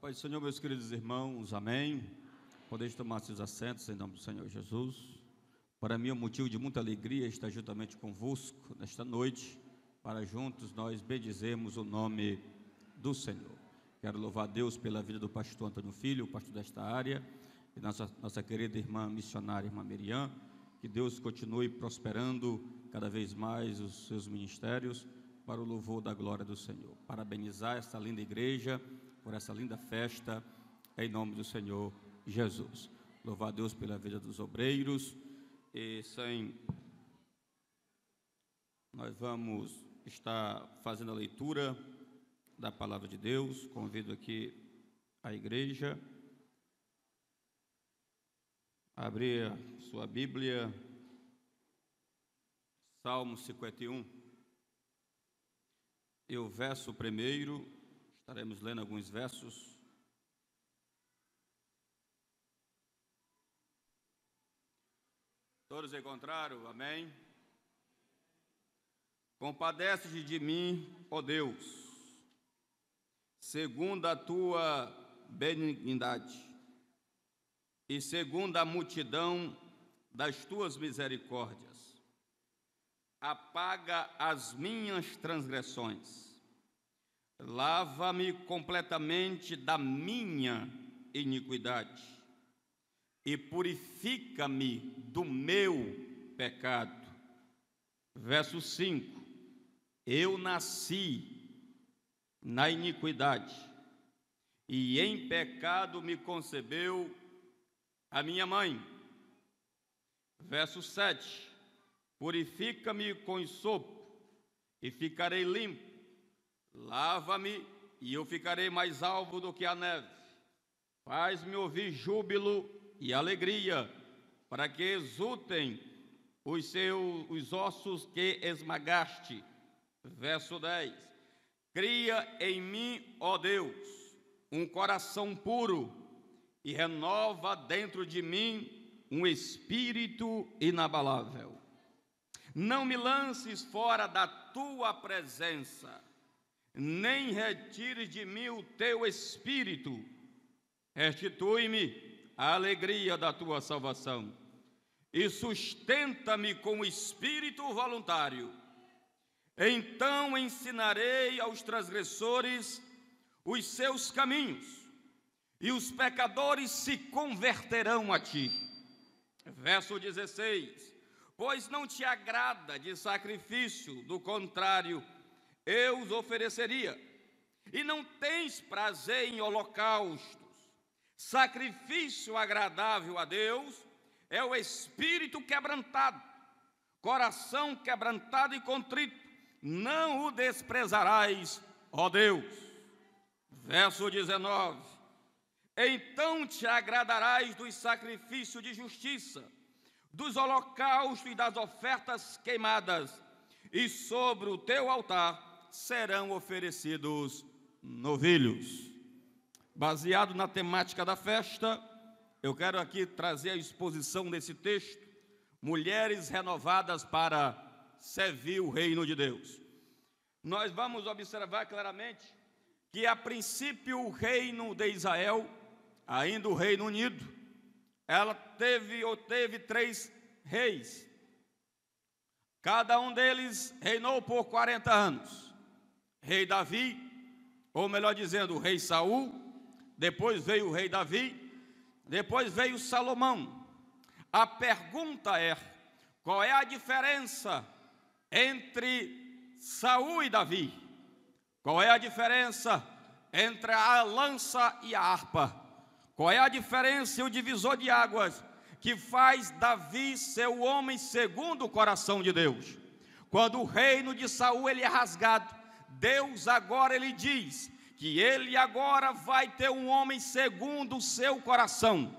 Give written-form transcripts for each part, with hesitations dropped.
Pai do Senhor, meus queridos irmãos, amém. Podeis tomar seus assentos em nome do Senhor Jesus. Para mim é um motivo de muita alegria estar juntamente convosco nesta noite, para juntos nós bendizermos o nome do Senhor. Quero louvar a Deus pela vida do pastor Antônio Filho, o pastor desta área, e nossa querida irmã missionária, irmã Miriam. Que Deus continue prosperando cada vez mais os seus ministérios para o louvor da glória do Senhor. Parabenizar essa linda igreja por essa linda festa, em nome do Senhor Jesus. Louvar a Deus pela vida dos obreiros. E nós vamos estar fazendo a leitura da palavra de Deus. Convido aqui a igreja a abrir a sua Bíblia, Salmo 51. E o verso primeiro, estaremos lendo alguns versos. Todos encontraram? Amém? Compadece-te de mim, ó Deus, segundo a tua benignidade e segundo a multidão das tuas misericórdias. Apaga as minhas transgressões, lava-me completamente da minha iniquidade e purifica-me do meu pecado. Verso 5: eu nasci na iniquidade e em pecado me concebeu a minha mãe. Verso 7: purifica-me com sopo e ficarei limpo. Lava-me e eu ficarei mais alvo do que a neve. Faz-me ouvir júbilo e alegria, para que exultem os ossos que esmagaste. Verso 10: cria em mim, ó Deus, um coração puro e renova dentro de mim um espírito inabalável. Não me lances fora da tua presença, nem retires de mim o teu espírito. Restitui-me a alegria da tua salvação e sustenta-me com o espírito voluntário. Então ensinarei aos transgressores os seus caminhos, e os pecadores se converterão a ti. Verso 16: pois não te agrada de sacrifício, do contrário, eu os ofereceria. E não tens prazer em holocaustos. Sacrifício agradável a Deus é o espírito quebrantado, coração quebrantado e contrito, não o desprezarás, ó Deus. Verso 19: então te agradarás dos sacrifícios de justiça, dos holocaustos e das ofertas queimadas, e sobre o teu altar serão oferecidos novilhos. Baseado na temática da festa, eu quero aqui trazer a exposição desse texto: mulheres renovadas para servir o reino de Deus. Nós vamos observar claramente que a princípio o reino de Israel, ainda o Reino Unido, ela teve 3 reis. Cada um deles reinou por 40 anos. Rei Davi, ou melhor dizendo, o rei Saul, depois veio o rei Davi, depois veio Salomão. A pergunta é: qual é a diferença entre Saul e Davi? Qual é a diferença entre a lança e a harpa? Qual é a diferença e o divisor de águas que faz Davi ser o homem segundo o coração de Deus? Quando o reino de Saul ele é rasgado, Deus agora ele diz que ele agora vai ter um homem segundo o seu coração.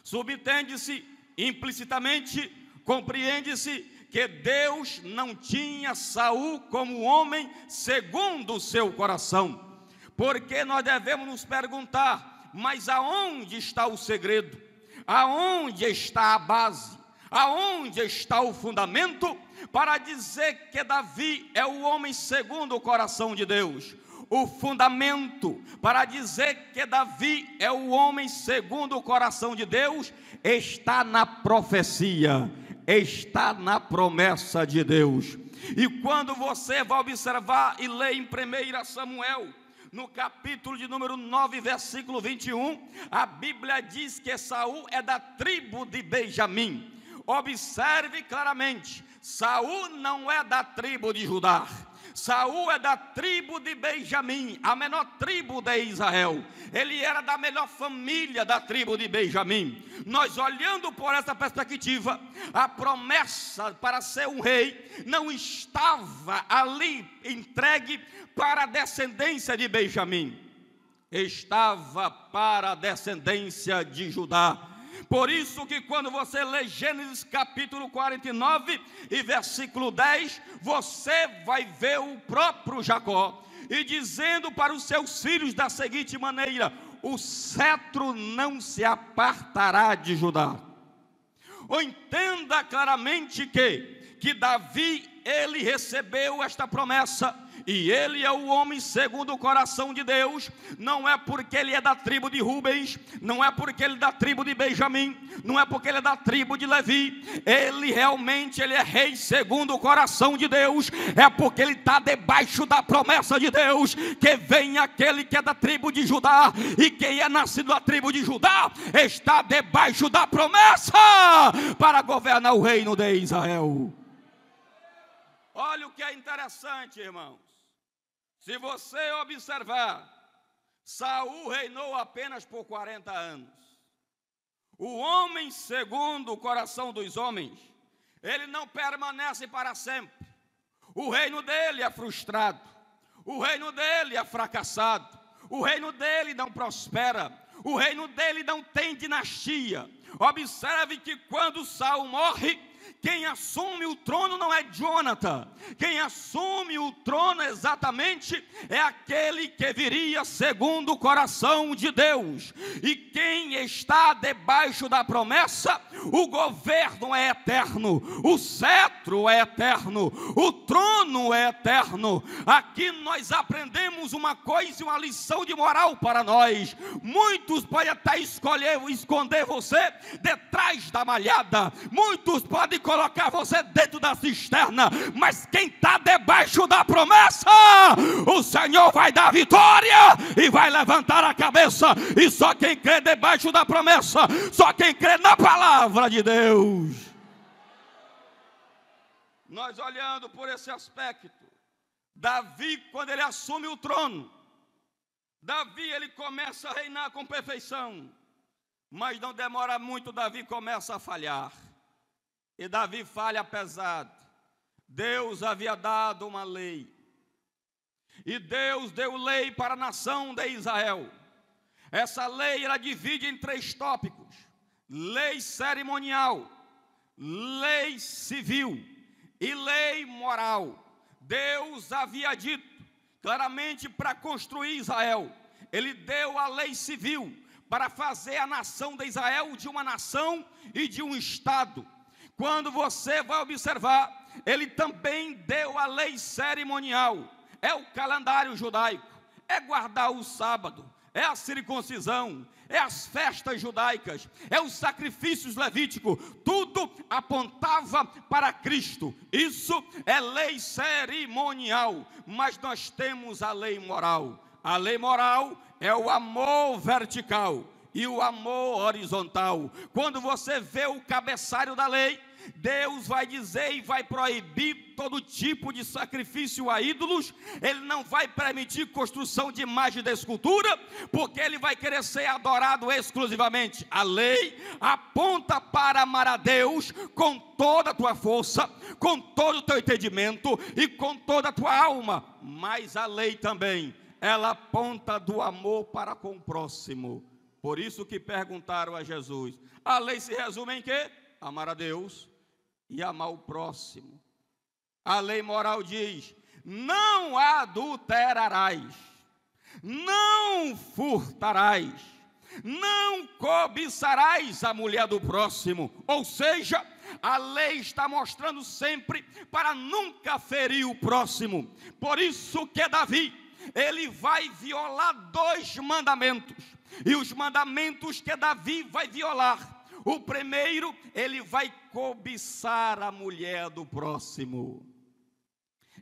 Subentende-se, implicitamente, compreende-se que Deus não tinha Saul como homem segundo o seu coração. Porque nós devemos nos perguntar: mas aonde está o segredo? Aonde está a base? Aonde está o fundamento para dizer que Davi é o homem segundo o coração de Deus? o fundamento para dizer que Davi é o homem segundo o coração de Deus está na profecia, está na promessa de Deus. E quando você vai observar e ler em 1 Samuel, no capítulo de número 9, versículo 21, a Bíblia diz que Saul é da tribo de Benjamim. Observe claramente, Saul não é da tribo de Judá. Saul é da tribo de Benjamim, a menor tribo de Israel. Ele era da melhor família da tribo de Benjamim. Nós olhando por essa perspectiva, a promessa para ser um rei não estava ali entregue para a descendência de Benjamim, estava para a descendência de Judá. Por isso que quando você lê Gênesis capítulo 49 e versículo 10, você vai ver o próprio Jacó, e dizendo para os seus filhos da seguinte maneira: o cetro não se apartará de Judá. Ou entenda claramente que Davi, ele recebeu esta promessa, e ele é o homem segundo o coração de Deus, não é porque ele é da tribo de Rubens, não é porque ele é da tribo de Benjamim, não é porque ele é da tribo de Levi, ele realmente é rei segundo o coração de Deus, é porque ele está debaixo da promessa de Deus, que vem aquele que é da tribo de Judá, e quem é nascido da tribo de Judá, está debaixo da promessa, para governar o reino de Israel. Olha o que é interessante, irmãos. Se você observar, Saul reinou apenas por 40 anos. O homem segundo o coração dos homens, ele não permanece para sempre. O reino dele é frustrado, o reino dele é fracassado, o reino dele não prospera, o reino dele não tem dinastia. Observe que quando Saul morre, quem assume o trono não é Jonathan, quem assume o trono exatamente é aquele que viria segundo o coração de Deus. E quem está debaixo da promessa, o governo é eterno, o cetro é eterno, o trono é eterno. Aqui nós aprendemos uma coisa e uma lição de moral para nós. Muitos podem até esconder você detrás da malhada, muitos podem colocar você dentro da cisterna, mas quem está debaixo da promessa, o Senhor vai dar vitória e vai levantar a cabeça. E só quem crê debaixo da promessa, só quem crê na palavra de Deus. Nós olhando por esse aspecto, Davi, quando ele assume o trono, Davi ele começa a reinar com perfeição, mas não demora muito, Davi começa a falhar. E Davi falha pesado. Deus havia dado uma lei, e Deus deu lei para a nação de Israel. Essa lei ela divide em 3 tópicos: lei cerimonial, lei civil e lei moral. Deus havia dito claramente para construir Israel, ele deu a lei civil para fazer a nação de Israel de uma nação e de um estado. Quando você vai observar, ele também deu a lei cerimonial, é o calendário judaico, é guardar o sábado, é a circuncisão, é as festas judaicas, é os sacrifícios levíticos, tudo apontava para Cristo. Isso é lei cerimonial, mas nós temos a lei moral. A lei moral é o amor vertical e o amor horizontal. Quando você vê o cabeçalho da lei, Deus vai dizer e vai proibir todo tipo de sacrifício a ídolos. Ele não vai permitir construção de imagem de escultura, porque ele vai querer ser adorado exclusivamente. A lei aponta para amar a Deus com toda a tua força, com todo o teu entendimento e com toda a tua alma. Mas a lei também, ela aponta do amor para com o próximo. Por isso que perguntaram a Jesus: a lei se resume em quê? Amar a Deus e amar o próximo. A lei moral diz: não adulterarás, não furtarás, não cobiçarás a mulher do próximo. Ou seja, a lei está mostrando sempre para nunca ferir o próximo. Por isso que Davi, ele vai violar 2 mandamentos. E os mandamentos que Davi vai violar: o primeiro, ele vai cobiçar a mulher do próximo.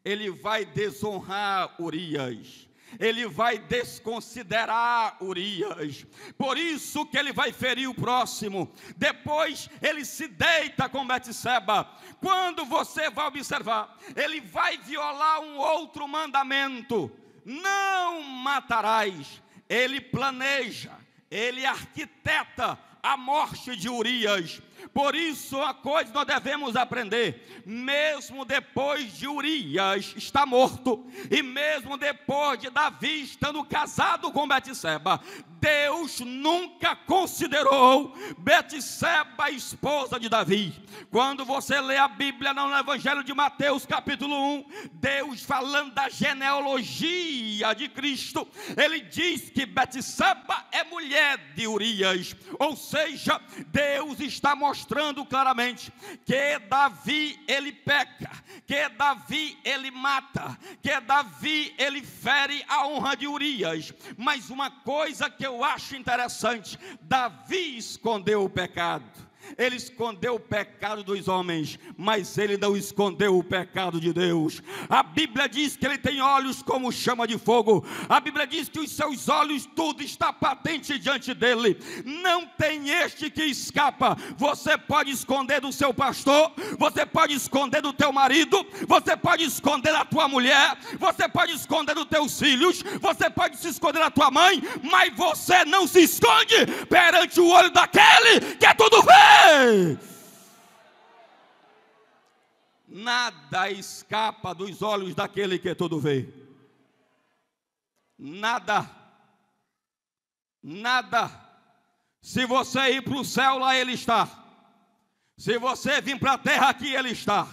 Ele vai desonrar Urias. Ele vai desconsiderar Urias. Por isso que ele vai ferir o próximo. Depois ele se deita com Betseba. Quando você vai observar, ele vai violar um outro mandamento: não matarás. Ele planeja, ele arquiteta a morte de Urias. Por isso, a coisa nós devemos aprender: mesmo depois de Urias estar morto, e mesmo depois de Davi estando casado com Betseba, Deus nunca considerou Betseba esposa de Davi. Quando você lê a Bíblia no Evangelho de Mateus capítulo 1, Deus falando da genealogia de Cristo, ele diz que Betseba é mulher de Urias. Ou seja, Deus está mostrando claramente que Davi ele peca, que Davi ele mata, que Davi ele fere a honra de Urias. Mas uma coisa que eu acho interessante: Davi escondeu o pecado. Ele escondeu o pecado dos homens, mas ele não escondeu o pecado de Deus. A Bíblia diz que ele tem olhos como chama de fogo. A Bíblia diz que os seus olhos tudo está patente diante dele. Não tem este que escapa. Você pode esconder do seu pastor, você pode esconder do teu marido, você pode esconder da tua mulher, você pode esconder dos teus filhos, você pode se esconder da tua mãe, mas você não se esconde perante o olho daquele que tudo vê. Nada escapa dos olhos daquele que tudo vê. Nada. Nada. Se você ir para o céu, lá ele está. Se você vir para a terra, aqui ele está.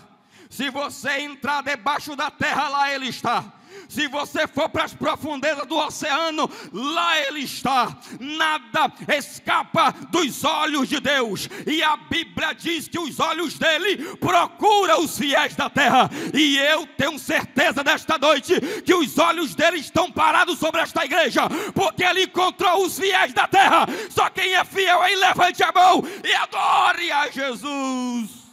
Se você entrar debaixo da terra, lá ele está. Se você for para as profundezas do oceano, lá ele está. Nada escapa dos olhos de Deus. E a Bíblia diz que os olhos dele procuram os fiéis da terra. E eu tenho certeza nesta noite que os olhos dele estão parados sobre esta igreja, porque ele encontrou os fiéis da terra. Só quem é fiel aí levante a mão e adore a Jesus.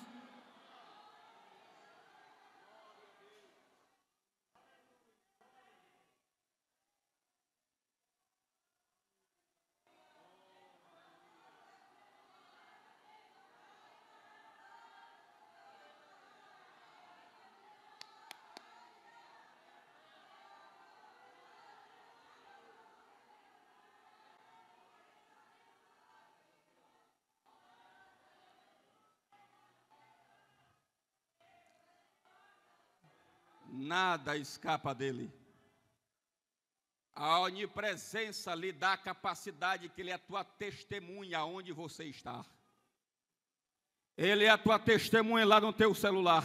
Nada escapa dele. A onipresença lhe dá a capacidade que ele é a tua testemunha onde você está. Ele é a tua testemunha lá no teu celular.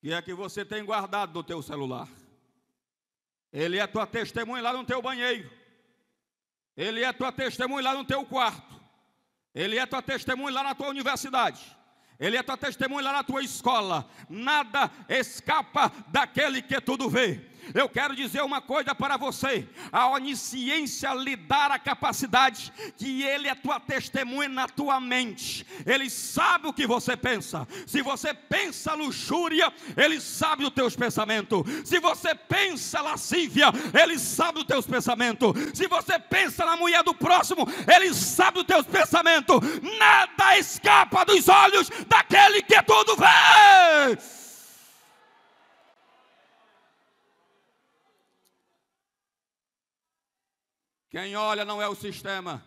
Que é que você tem guardado no teu celular. Ele é a tua testemunha lá no teu banheiro. Ele é a tua testemunha lá no teu quarto. Ele é a tua testemunha lá na tua universidade. Ele é tua testemunha lá na tua escola. Nada escapa daquele que tudo vê. Eu quero dizer uma coisa para você: a onisciência lhe dá a capacidade que ele é tua testemunha na tua mente. Ele sabe o que você pensa. Se você pensa luxúria, ele sabe os teus pensamentos. Se você pensa lascívia, ele sabe os teus pensamentos. Se você pensa na mulher do próximo, ele sabe os teus pensamentos. Nada escapa dos olhos daquele que tudo vê. Quem olha não é o sistema.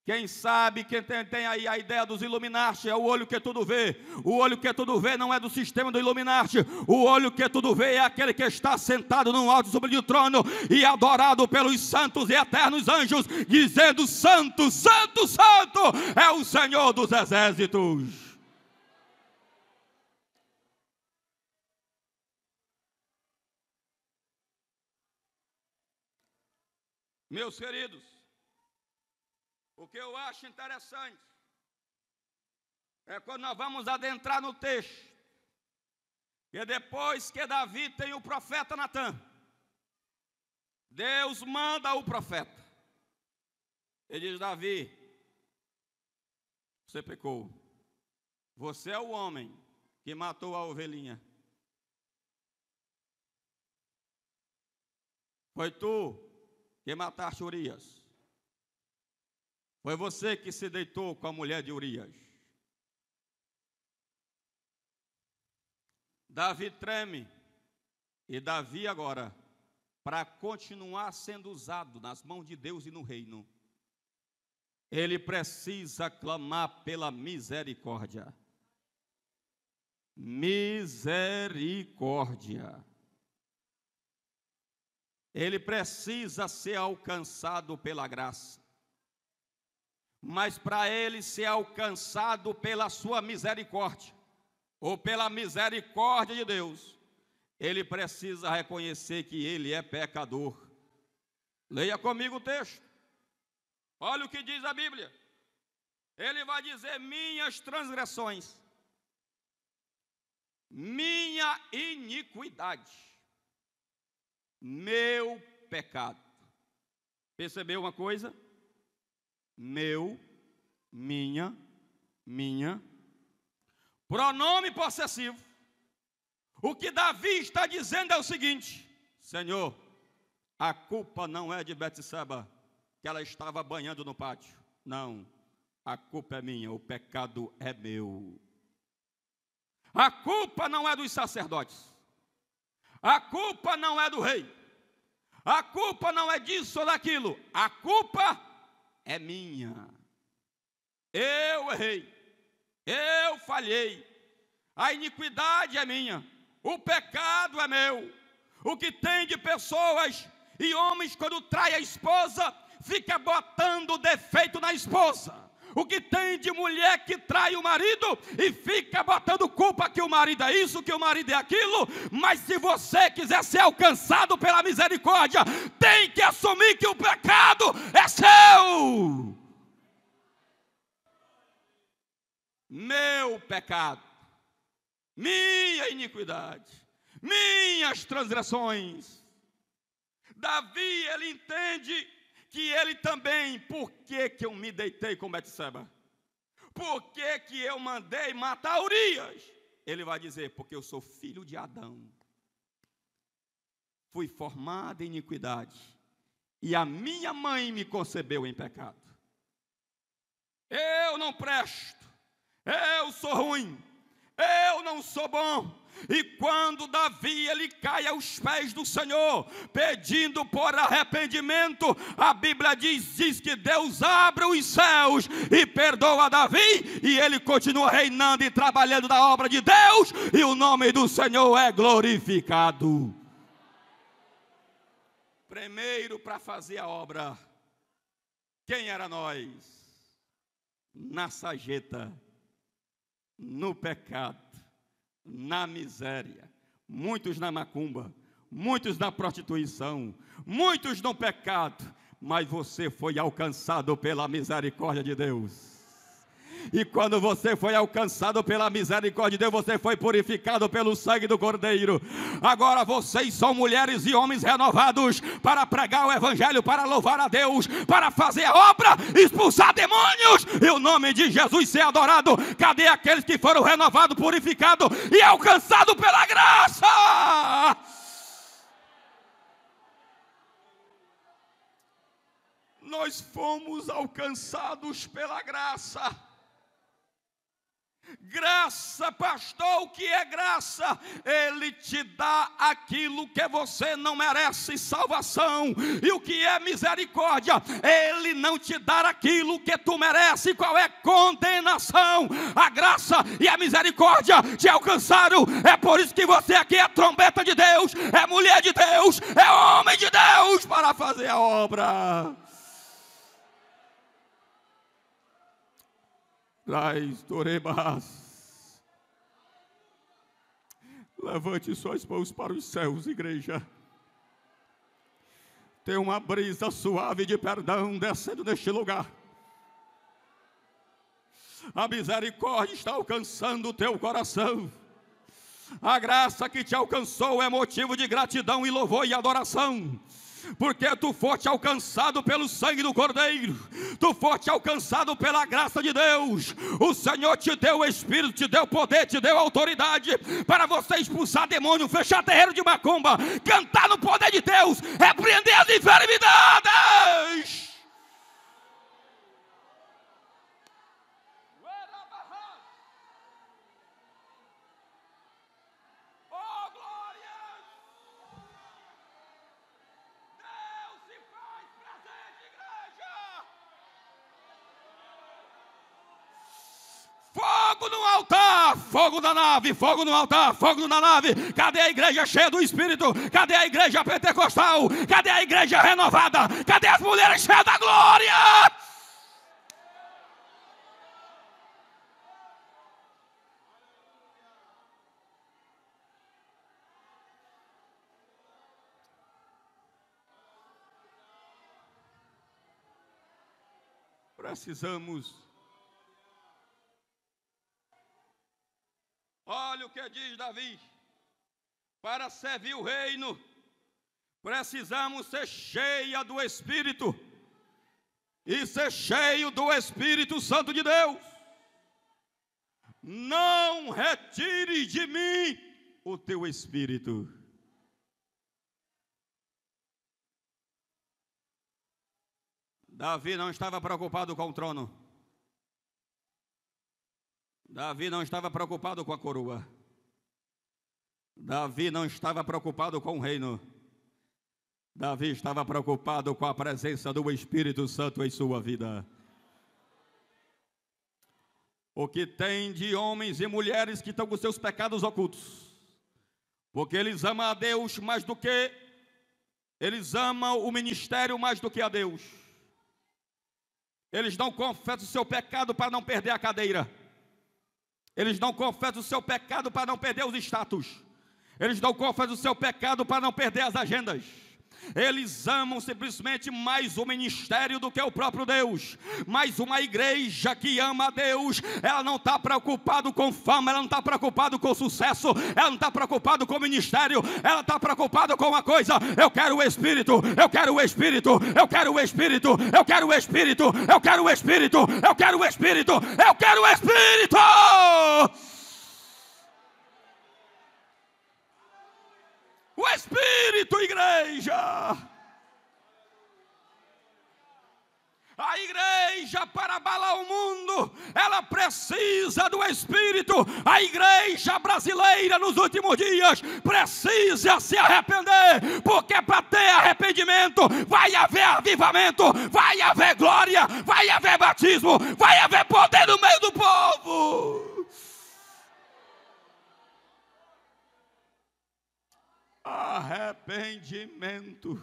Quem sabe, quem tem aí a ideia dos Illuminati, é o olho que tudo vê. O olho que tudo vê não é do sistema do Illuminati. O olho que tudo vê é aquele que está sentado num alto sobre o trono e adorado pelos santos e eternos anjos, dizendo: Santo, Santo, Santo é o Senhor dos exércitos. Meus queridos, o que eu acho interessante é quando nós vamos adentrar no texto, que depois que Davi tem o profeta Natã, Deus manda o profeta. Ele diz: Davi, você pecou. Você é o homem que matou a ovelhinha. Foi tu que mataste Urias. Foi você que se deitou com a mulher de Urias. Davi treme. E Davi agora, para continuar sendo usado nas mãos de Deus e no reino, ele precisa clamar pela misericórdia. Misericórdia. Ele precisa ser alcançado pela graça. Mas para ele ser alcançado pela sua misericórdia, ou pela misericórdia de Deus, ele precisa reconhecer que ele é pecador. Leia comigo o texto. Olha o que diz a Bíblia. Ele vai dizer: minhas transgressões, minha iniquidade, meu pecado. Percebeu uma coisa? Meu, minha. Pronome possessivo. O que Davi está dizendo é o seguinte: Senhor, a culpa não é de Betseba, que ela estava banhando no pátio. Não, a culpa é minha, o pecado é meu. A culpa não é dos sacerdotes. A culpa não é do rei. A culpa não é disso ou daquilo. A culpa é minha. Eu errei. Eu falhei. A iniquidade é minha. O pecado é meu. O que tem de pessoas e homens, quando trai a esposa, fica botando defeito na esposa. O que tem de mulher que trai o marido e fica botando culpa que o marido é isso, que o marido é aquilo. Mas se você quiser ser alcançado pela misericórdia, tem que assumir que o pecado é seu. Meu pecado, minha iniquidade, minhas transgressões. Davi, ele entende que ele também, por que eu me deitei com Betseba? Por que eu mandei matar Urias? Ele vai dizer: porque eu sou filho de Adão. Fui formado em iniquidade. E a minha mãe me concebeu em pecado. Eu não presto. Eu sou ruim. Eu não sou bom. E quando Davi, ele cai aos pés do Senhor, pedindo por arrependimento, a Bíblia diz que Deus abre os céus e perdoa Davi, e ele continua reinando e trabalhando na obra de Deus, e o nome do Senhor é glorificado. Primeiro, para fazer a obra, quem era nós? Na sarjeta, no pecado, na miséria, muitos na macumba, muitos na prostituição, muitos no pecado, mas você foi alcançado pela misericórdia de Deus. E quando você foi alcançado pela misericórdia de Deus, você foi purificado pelo sangue do Cordeiro. Agora vocês são mulheres e homens renovados para pregar o Evangelho, para louvar a Deus, para fazer a obra, expulsar demônios e o nome de Jesus ser adorado. Cadê aqueles que foram renovados, purificados e alcançados pela graça? Nós fomos alcançados pela graça. Graça, pastor, o que é graça? Ele te dá aquilo que você não merece, salvação. E o que é misericórdia? Ele não te dá aquilo que tu merece. Qual é? Condenação. A graça e a misericórdia te alcançaram. É por isso que você aqui é trombeta de Deus, é mulher de Deus, é homem de Deus para fazer a obra. Traz, Torebas. Levante suas mãos para os céus, igreja. Tem uma brisa suave de perdão descendo neste lugar. A misericórdia está alcançando o teu coração. A graça que te alcançou é motivo de gratidão e louvor e adoração. Porque tu foste alcançado pelo sangue do Cordeiro, tu foste alcançado pela graça de Deus. O Senhor te deu o Espírito, te deu poder, te deu autoridade para você expulsar demônio, fechar terreiro de macumba, cantar no poder de Deus, repreender as enfermidades. Fogo no altar, fogo na nave, fogo no altar, fogo na nave. Cadê a igreja cheia do Espírito? Cadê a igreja pentecostal? Cadê a igreja renovada? Cadê as mulheres cheias da glória? Precisamos. Olha o que diz Davi: para servir o reino, precisamos ser cheia do Espírito, e ser cheio do Espírito Santo de Deus. Não retire de mim o teu Espírito. Davi não estava preocupado com o trono. Davi não estava preocupado com a coroa. Davi não estava preocupado com o reino. Davi estava preocupado com a presença do Espírito Santo em sua vida. O que tem de homens e mulheres que estão com seus pecados ocultos, porque eles amam a Deus mais do que, eles amam o ministério mais do que a Deus. Eles não confessam o seu pecado para não perder a cadeira. Eles não confessam o seu pecado para não perder os status. Eles não confessam o seu pecado para não perder as agendas. Eles amam simplesmente mais o ministério do que o próprio Deus. Mas uma igreja que ama a Deus, ela não está preocupada com fama, ela não está preocupada com sucesso, ela não está preocupada com o ministério, ela está preocupada com uma coisa: eu quero o Espírito, eu quero o Espírito, eu quero o Espírito, eu quero o Espírito, eu quero o Espírito, eu quero o Espírito, eu quero o Espírito. O Espírito, igreja. A igreja, para abalar o mundo, ela precisa do Espírito. A igreja brasileira nos últimos dias precisa se arrepender, porque para ter arrependimento vai haver avivamento, vai haver glória, vai haver batismo, vai haver poder no meio do povo. Arrependimento.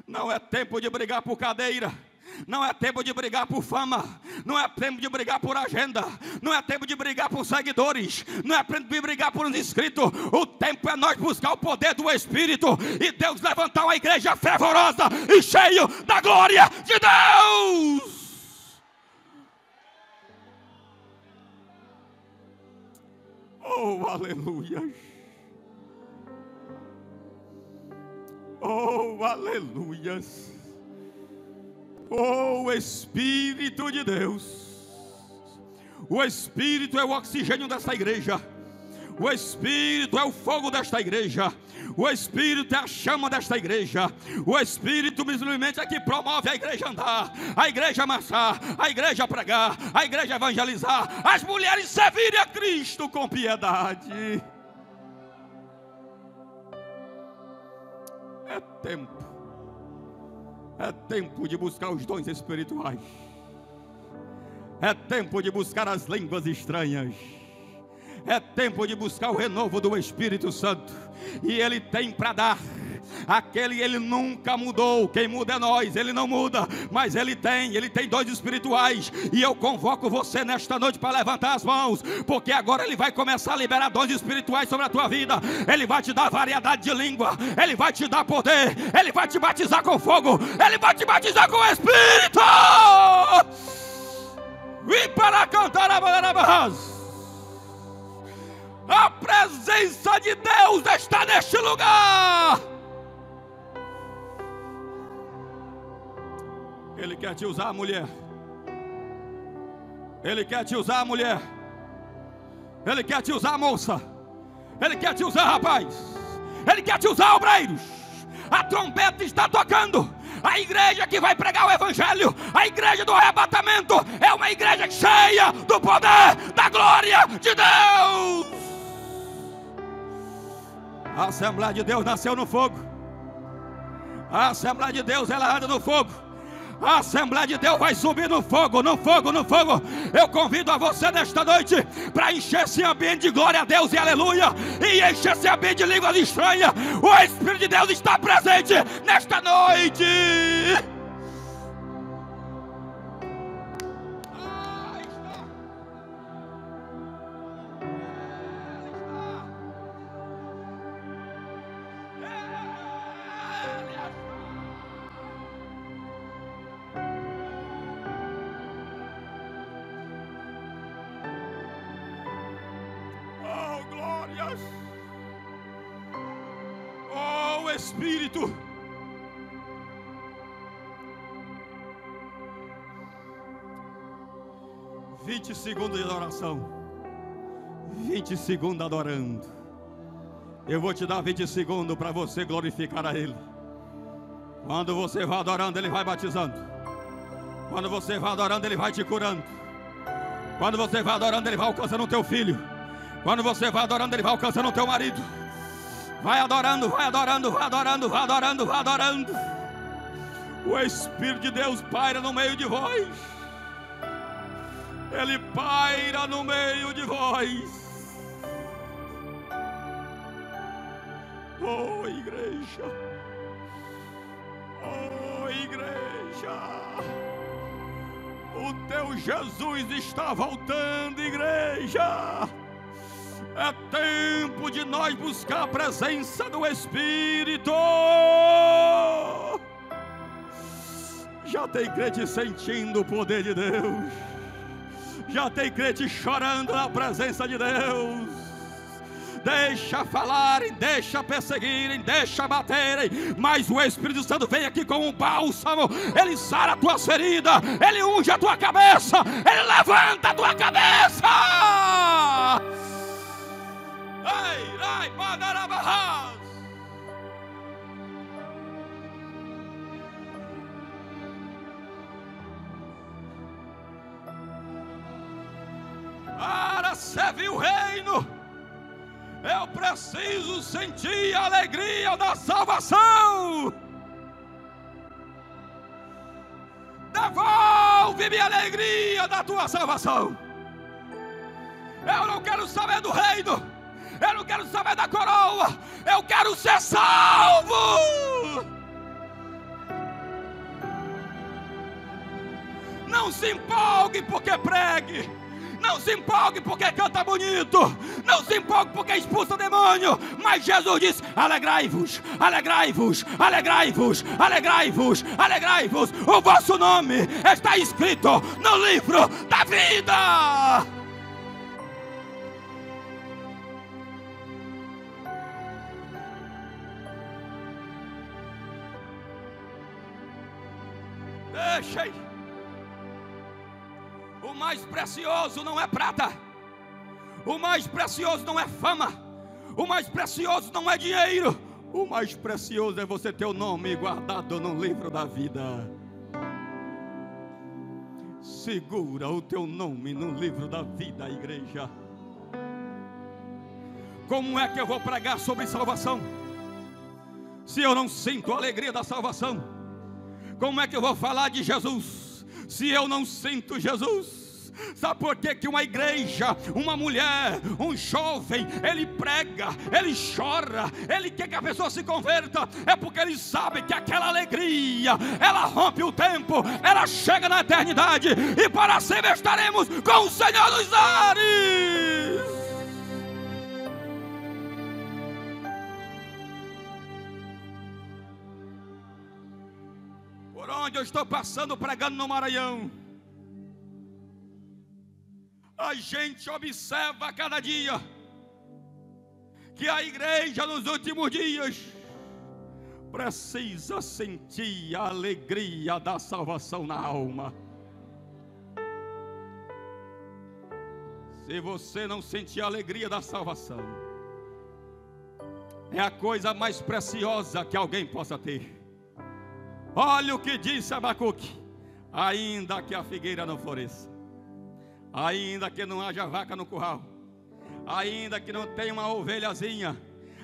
Não é tempo de brigar por cadeira, não é tempo de brigar por fama, não é tempo de brigar por agenda, não é tempo de brigar por seguidores, não é tempo de brigar por uns inscritos. O tempo é nós buscar o poder do Espírito e Deus levantar uma igreja fervorosa e cheia da glória de Deus. Oh, aleluia. Oh, aleluias. Oh, Espírito de Deus. O Espírito é o oxigênio desta igreja. O Espírito é o fogo desta igreja. O Espírito é a chama desta igreja. O Espírito simplesmente é que promove a igreja andar, a igreja marchar, a igreja pregar, a igreja evangelizar, as mulheres servirem a Cristo com piedade. É tempo de buscar os dons espirituais. É tempo de buscar as línguas estranhas. É tempo de buscar o renovo do Espírito Santo. E Ele tem para dar. Ele nunca mudou. Quem muda é nós, Ele não muda. Mas Ele tem dons espirituais. E eu convoco você nesta noite para levantar as mãos, porque agora Ele vai começar a liberar dons espirituais sobre a tua vida. Ele vai te dar variedade de língua, Ele vai te dar poder, Ele vai te batizar com fogo, Ele vai te batizar com o Espírito. E para cantar a bandeira. A presença de Deus está neste lugar. Ele quer te usar, mulher. Ele quer te usar, mulher. Ele quer te usar, moça. Ele quer te usar, rapaz. Ele quer te usar, obreiros. A trombeta está tocando. A igreja que vai pregar o evangelho, a igreja do arrebatamento, é uma igreja cheia do poder, da glória de Deus. A Assembleia de Deus nasceu no fogo. A Assembleia de Deus, ela anda no fogo. A Assembleia de Deus vai subir no fogo, no fogo, no fogo. Eu convido a você nesta noite para encher esse ambiente de glória a Deus e aleluia, e encher esse ambiente de línguas estranhas. O Espírito de Deus está presente nesta noite. Oh, Espírito, ...20 segundos de adoração, 20 segundos adorando. Eu vou te dar 20 segundos para você glorificar a Ele. Quando você vai adorando, Ele vai batizando. Quando você vai adorando, Ele vai te curando. Quando você vai adorando, Ele vai alcançando o teu filho. Quando você vai adorando, Ele vai alcançando o teu marido. Vai adorando, vai adorando, vai adorando, vai adorando, vai adorando. O Espírito de Deus paira no meio de vós. Ele paira no meio de vós. Oh, igreja. Oh, igreja. O teu Jesus está voltando, igreja. É tempo de nós buscar a presença do Espírito. Já tem crente sentindo o poder de Deus. Já tem crente chorando na presença de Deus. Deixa falarem, deixa perseguirem, deixa baterem, mas o Espírito Santo vem aqui com um bálsamo. Ele sara as tuas feridas, Ele unge a tua cabeça, Ele levanta a tua cabeça. Ai, ai, Padarabahas. Para servir o reino, eu preciso sentir a alegria da salvação. Devolve-me a alegria da tua salvação. Eu não quero saber do reino, eu não quero saber da coroa, eu quero ser salvo. Não se empolgue porque pregue, não se empolgue porque canta bonito, não se empolgue porque expulsa o demônio, mas Jesus diz: alegrai-vos, alegrai-vos, alegrai-vos, alegrai-vos, alegrai-vos, o vosso nome está escrito no livro da vida. Deixem. O mais precioso não é prata, o mais precioso não é fama, o mais precioso não é dinheiro, o mais precioso é você ter o nome guardado no livro da vida. Segura o teu nome no livro da vida, igreja. Como é que eu vou pregar sobre salvação se eu não sinto a alegria da salvação? Como é que eu vou falar de Jesus se eu não sinto Jesus? Sabe por que uma igreja, uma mulher, um jovem, ele prega, ele chora, ele quer que a pessoa se converta? É porque ele sabe que aquela alegria, ela rompe o tempo, ela chega na eternidade, e para sempre estaremos com o Senhor dos ares. Por onde eu estou passando pregando no Maranhão, a gente observa a cada dia que a igreja nos últimos dias precisa sentir a alegria da salvação na alma. Se você não sentir a alegria da salvação, é a coisa mais preciosa que alguém possa ter. Olha o que disse Abacuque: ainda que a figueira não floresça, ainda que não haja vaca no curral, ainda que não tenha uma ovelhazinha,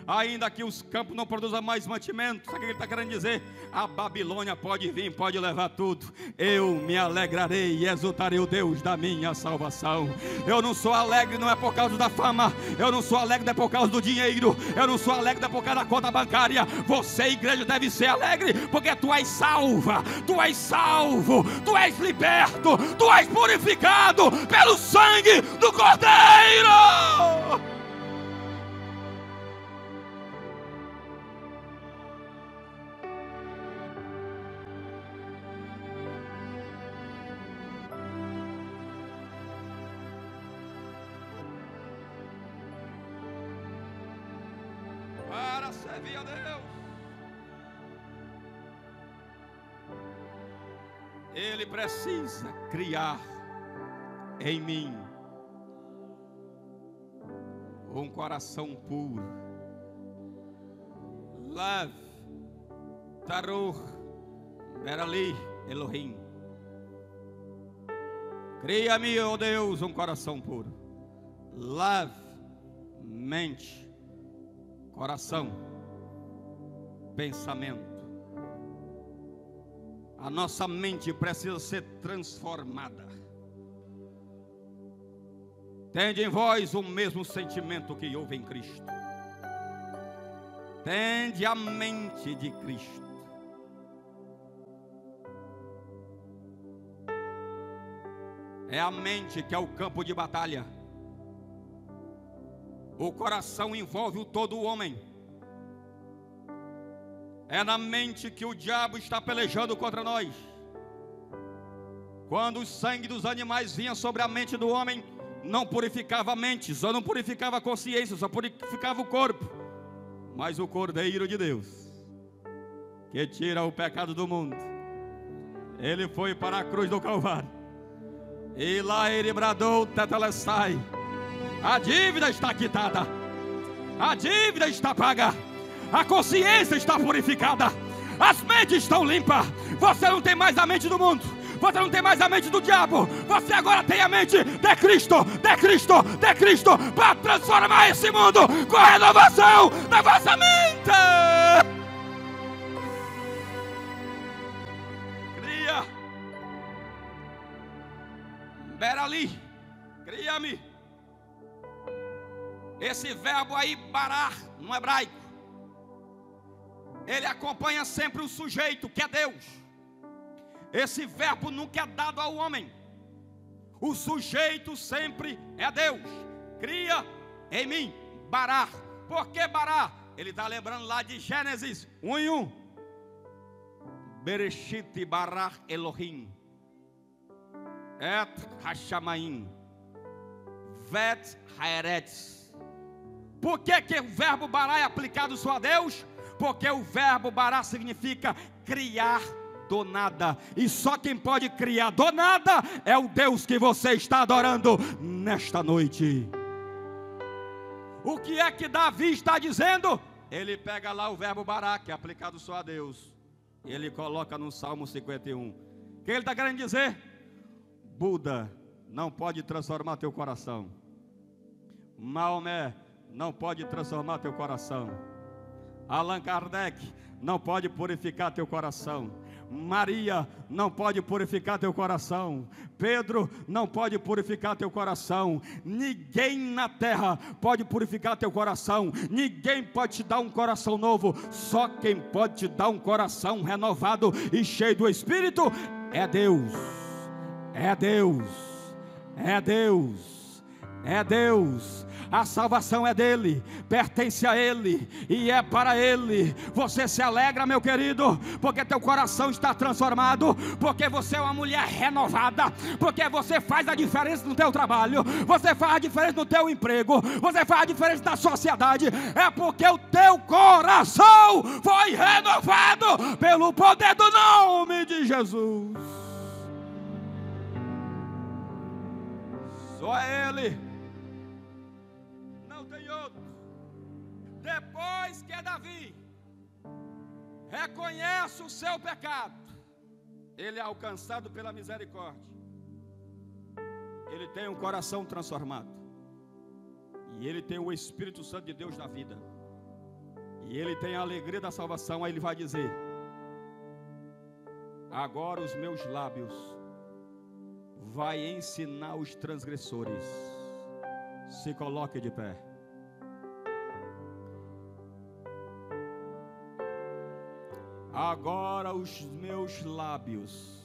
ainda que os campos não produzam mais mantimento, sabe o que ele está querendo dizer? A Babilônia pode vir, pode levar tudo, eu me alegrarei e exultarei o Deus da minha salvação. Eu não sou alegre, não é por causa da fama, eu não sou alegre, não é por causa do dinheiro, eu não sou alegre, não é por causa da conta bancária. Você, igreja, deve ser alegre, porque tu és salva, tu és salvo, tu és liberto, tu és purificado pelo sangue do Cordeiro. Para servir a Deus, Ele precisa criar em mim um coração puro. Lav Taruch Berali Elohim. Cria-me, ó Deus, um coração puro. Lav, mente, coração, pensamento. A nossa mente precisa ser transformada. Tende em vós o mesmo sentimento que houve em Cristo. Tende a mente de Cristo. É a mente que é o campo de batalha. O coração envolve o todo o homem. É na mente que o diabo está pelejando contra nós. Quando o sangue dos animais vinha sobre a mente do homem, não purificava a mente, só não purificava a consciência, só purificava o corpo. Mas o Cordeiro de Deus, que tira o pecado do mundo, ele foi para a cruz do Calvário, e lá ele bradou: tetelestai, a dívida está quitada, a dívida está paga, a consciência está purificada, as mentes estão limpas. Você não tem mais a mente do mundo, você não tem mais a mente do diabo, você agora tem a mente de Cristo, de Cristo, de Cristo, para transformar esse mundo com a renovação da vossa mente. Cria, Berali, cria-me. Esse verbo aí, barar, no hebraico, ele acompanha sempre o sujeito, que é Deus. Esse verbo nunca é dado ao homem. O sujeito sempre é Deus. Cria em mim, barar. Por que barar? Ele está lembrando lá de Gênesis 1:1. Bereshit barar Elohim et Hashamaim vet haeretz. Por que o verbo barar é aplicado só a Deus? Porque o verbo barar significa criar do nada, e só quem pode criar do nada é o Deus que você está adorando nesta noite. O que é que Davi está dizendo? Ele pega lá o verbo barar, que é aplicado só a Deus, e ele coloca no Salmo 51. O que ele está querendo dizer? Buda não pode transformar teu coração, Maomé não pode transformar teu coração, Allan Kardec não pode purificar teu coração, Maria não pode purificar teu coração, Pedro não pode purificar teu coração, ninguém na terra pode purificar teu coração, ninguém pode te dar um coração novo. Só quem pode te dar um coração renovado e cheio do Espírito é Deus, é Deus, é Deus, É Deus, a salvação é dele, pertence a ele e é para ele. Você se alegra, meu querido, porque teu coração está transformado, porque você é uma mulher renovada, porque você faz a diferença no teu trabalho, você faz a diferença no teu emprego, você faz a diferença na sociedade. É porque o teu coração foi renovado pelo poder do nome de Jesus. Só ele, não tem outro. Depois que Davi reconhece o seu pecado, ele é alcançado pela misericórdia, ele tem um coração transformado, e ele tem o Espírito Santo de Deus na vida, e ele tem a alegria da salvação. Aí ele vai dizer: agora os meus lábios vai ensinar os transgressores. Se coloque de pé. Agora os meus lábios,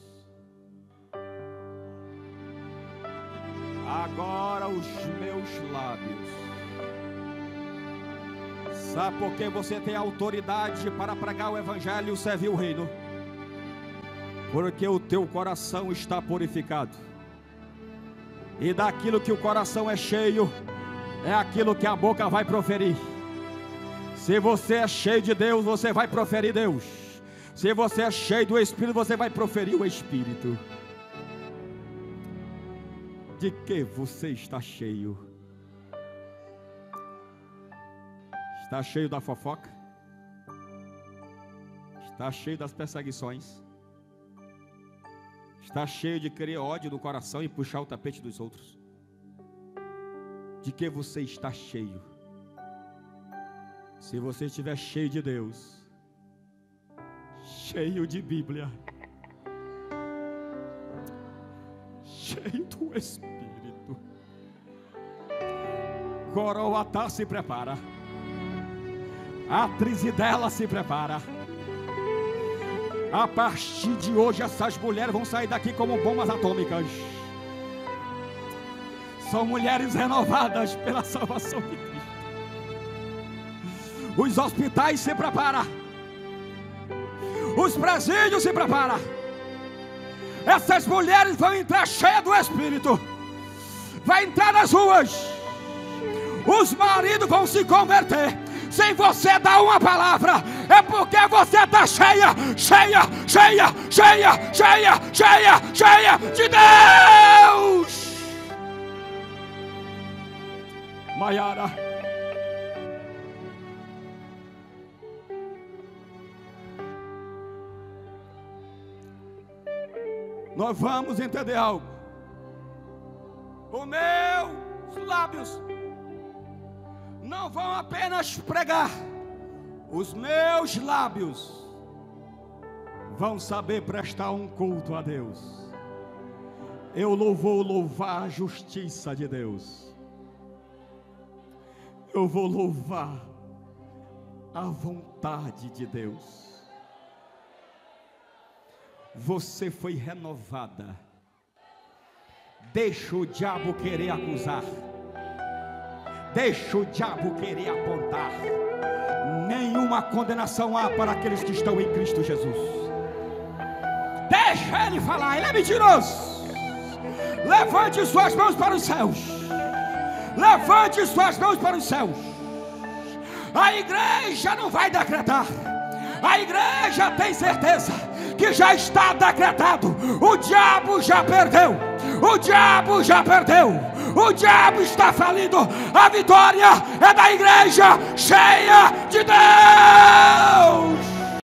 agora os meus lábios. Sabe por que você tem autoridade para pregar o evangelho e servir o reino? Porque o teu coração está purificado, e daquilo que o coração é cheio, é aquilo que a boca vai proferir. Se você é cheio de Deus, você vai proferir Deus. Se você é cheio do Espírito, você vai proferir o Espírito. De que você está cheio? Está cheio da fofoca? Está cheio das perseguições? Está cheio de querer ódio no coração e puxar o tapete dos outros? De que você está cheio? Se você estiver cheio de Deus, cheio de Bíblia, cheio do Espírito, Coroatá se prepara, a Trizidela se prepara. A partir de hoje essas mulheres vão sair daqui como bombas atômicas. São mulheres renovadas pela salvação de Cristo. Os hospitais se preparam, os presídios se preparam. Essas mulheres vão entrar cheias do Espírito, vai entrar nas ruas. Os maridos vão se converter sem você dar uma palavra. É porque você está cheia, cheia, cheia, cheia, cheia, cheia, cheia de Deus. Maiara, nós vamos entender algo. Os meus lábios não vão apenas pregar, os meus lábios vão saber prestar um culto a Deus. Eu vou louvar a justiça de Deus, eu vou louvar a vontade de Deus. Você foi renovada. Deixa o diabo querer acusar, deixa o diabo querer apontar. Nenhuma condenação há para aqueles que estão em Cristo Jesus. Deixa ele falar, ele é mentiroso. Levante suas mãos para os céus, levante suas mãos para os céus. A igreja não vai decretar, a igreja tem certeza que já está decretado. O diabo já perdeu, o diabo já perdeu, o diabo está falido. A vitória é da igreja cheia de Deus.